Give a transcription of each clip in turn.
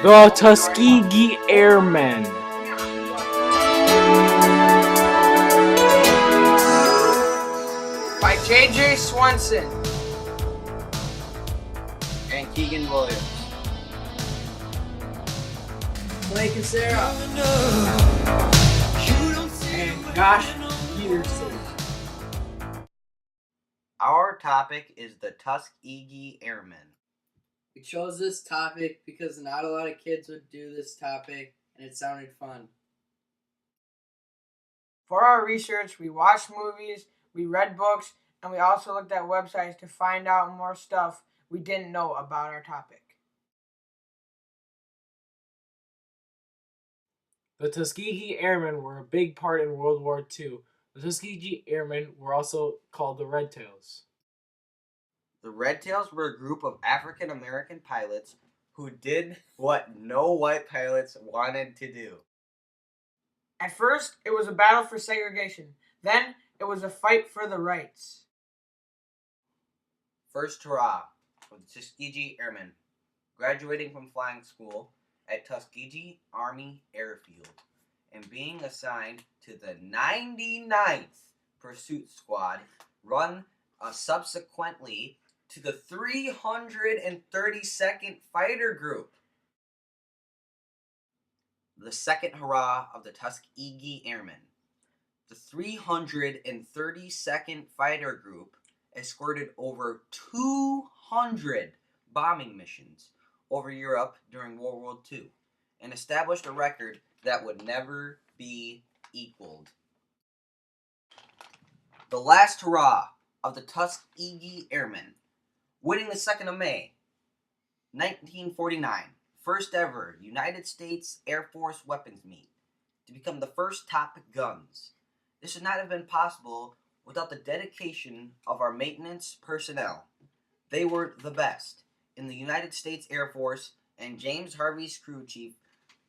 The Tuskegee Airmen. By J.J. Swenson and Keegan Williams. Blake and Sarah And Josh Peterson. Our topic is the Tuskegee Airmen. We chose this topic because not a lot of kids would do this topic and it sounded fun. For our research, we watched movies, we read books, and we also looked at websites to find out more stuff we didn't know about our topic. The Tuskegee Airmen were a big part in World War II. The Tuskegee Airmen were also called the Red Tails. The Red Tails were a group of African American pilots who did what no white pilots wanted to do. At first, it was a battle for segregation. Then, it was a fight for the rights. First hurrah for the Tuskegee Airmen, graduating from flying school at Tuskegee Army Airfield and being assigned to the 99th Pursuit Squad, run subsequently to the 332nd Fighter Group. The second hurrah of the Tuskegee Airmen. The 332nd Fighter Group escorted over 200 bombing missions over Europe during World War II and established a record that would never be equaled. The last hurrah of the Tuskegee Airmen, winning the 2nd of May, 1949, first ever United States Air Force weapons meet to become the first Top Guns. This would not have been possible without the dedication of our maintenance personnel. They were the best in the United States Air Force, and James Harvey's crew chief,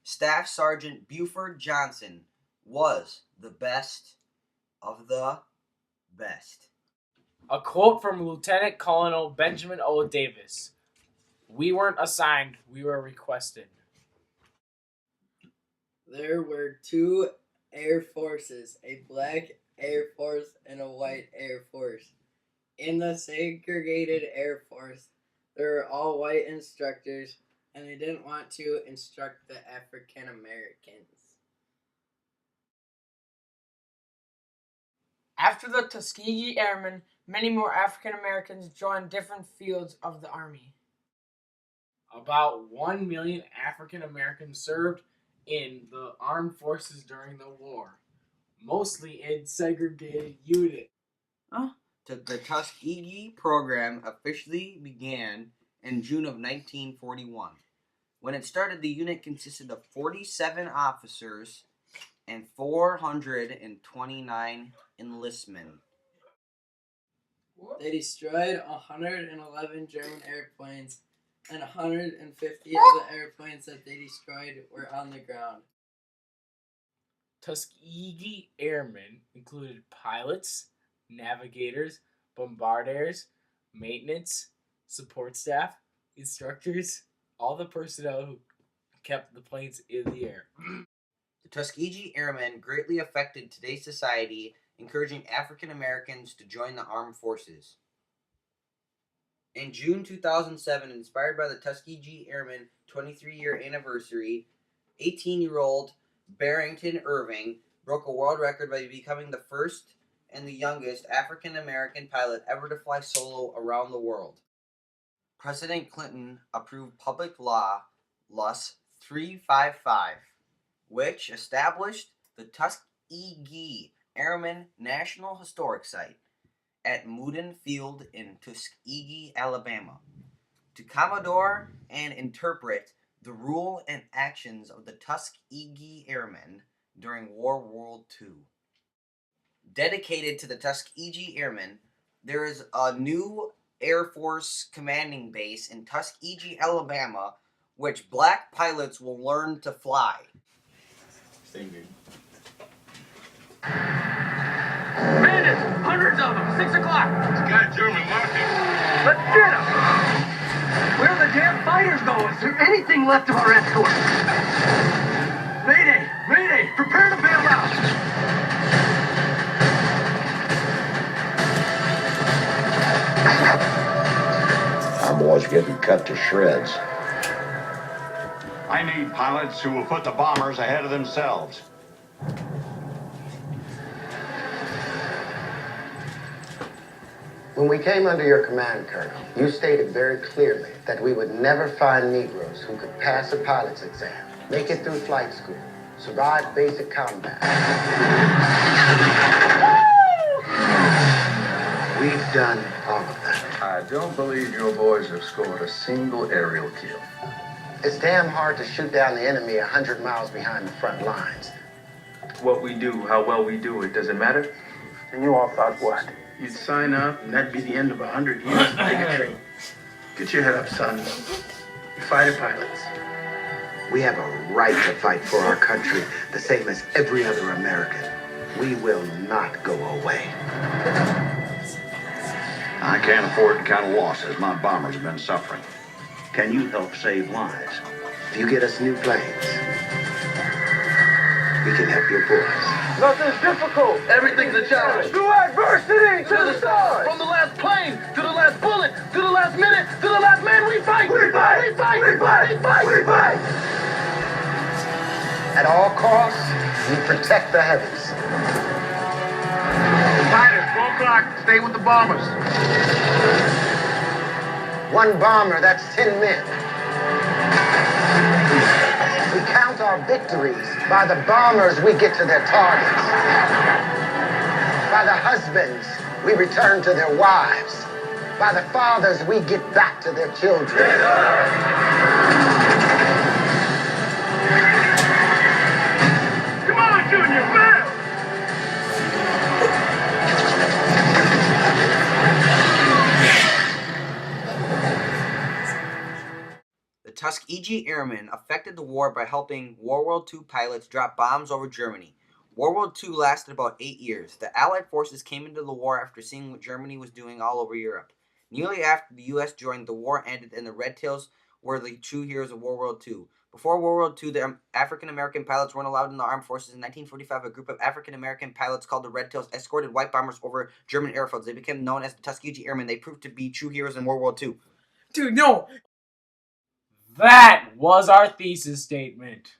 Staff Sergeant Buford Johnson, was the best of the best. A quote from Lieutenant Colonel Benjamin O. Davis. We weren't assigned, we were requested. There were two Air Forces, a black Air Force and a white Air Force. In the segregated Air Force, there were all white instructors, and they didn't want to instruct the African Americans. After the Tuskegee Airmen, many more African Americans joined different fields of the Army. About 1 million African Americans served in the armed forces during the war, mostly in segregated units. The Tuskegee program officially began in June of 1941. When it started, the unit consisted of 47 officers and 429 enlistmen. They destroyed 111 German airplanes, and 150 of the airplanes that they destroyed were on the ground. Tuskegee Airmen included pilots, navigators, bombardiers, maintenance, support staff, instructors, all the personnel who kept the planes in the air. The Tuskegee Airmen greatly affected today's society, encouraging African Americans to join the armed forces. In June 2007, inspired by the Tuskegee Airmen 23-year anniversary, 18-year-old Barrington Irving broke a world record by becoming the first and the youngest African American pilot ever to fly solo around the world. President Clinton approved Public Law LUS 355, which established the Tuskegee Airmen National Historic Site at Moody Field in Tuskegee, Alabama, to commemorate and interpret the rule and actions of the Tuskegee Airmen during World War II. Dedicated to the Tuskegee Airmen, there is a new Air Force commanding base in Tuskegee, Alabama, which black pilots will learn to fly. Stay good. Bandits! Hundreds of them! 6 o'clock! It's got German markings. Let's get them! We're the damn fighters go? Is there anything left of our escort? Mayday! Mayday! Prepare to bail out! Our boys are getting cut to shreds. I need pilots who will put the bombers ahead of themselves. When we came under your command, Colonel, you stated very clearly that we would never find Negroes who could pass a pilot's exam, make it through flight school, survive basic combat. We've done all of that. I don't believe your boys have scored a single aerial kill. It's damn hard to shoot down the enemy 100 miles behind the front lines. What we do, how well we do it, does it matter? And you all thought what? You'd sign up, and that'd be the end of 100 years of bigotry. Get your head up, son. You're fighter pilots. We have a right to fight for our country, the same as every other American. We will not go away. I can't afford the kind of losses my bombers have been suffering. Can you help save lives? If you get us new planes, we can help your boys. Nothing's difficult. Everything's a challenge. Through adversity to the stars. From the last plane to the last bullet to the last minute to the last man, we fight. We fight. We fight. We fight. We fight. We fight. At all costs, we protect the heavens. Fighters, 4 o'clock. Stay with the bombers. One bomber, that's 10 men. We count our victories by the bombers we get to their targets. By the husbands we return to their wives. By the fathers we get back to their children. Come on, Junior, man! The Tuskegee Airmen affected the war by helping World War II pilots drop bombs over Germany. World War II lasted about 8 years. The Allied forces came into the war after seeing what Germany was doing all over Europe. Nearly after the U.S. joined, the war ended and the Red Tails were the true heroes of World War II. Before World War II, the African-American pilots weren't allowed in the armed forces. In 1945, a group of African-American pilots called the Red Tails escorted white bombers over German airfields. They became known as the Tuskegee Airmen. They proved to be true heroes in World War II. Dude, no! That was our thesis statement.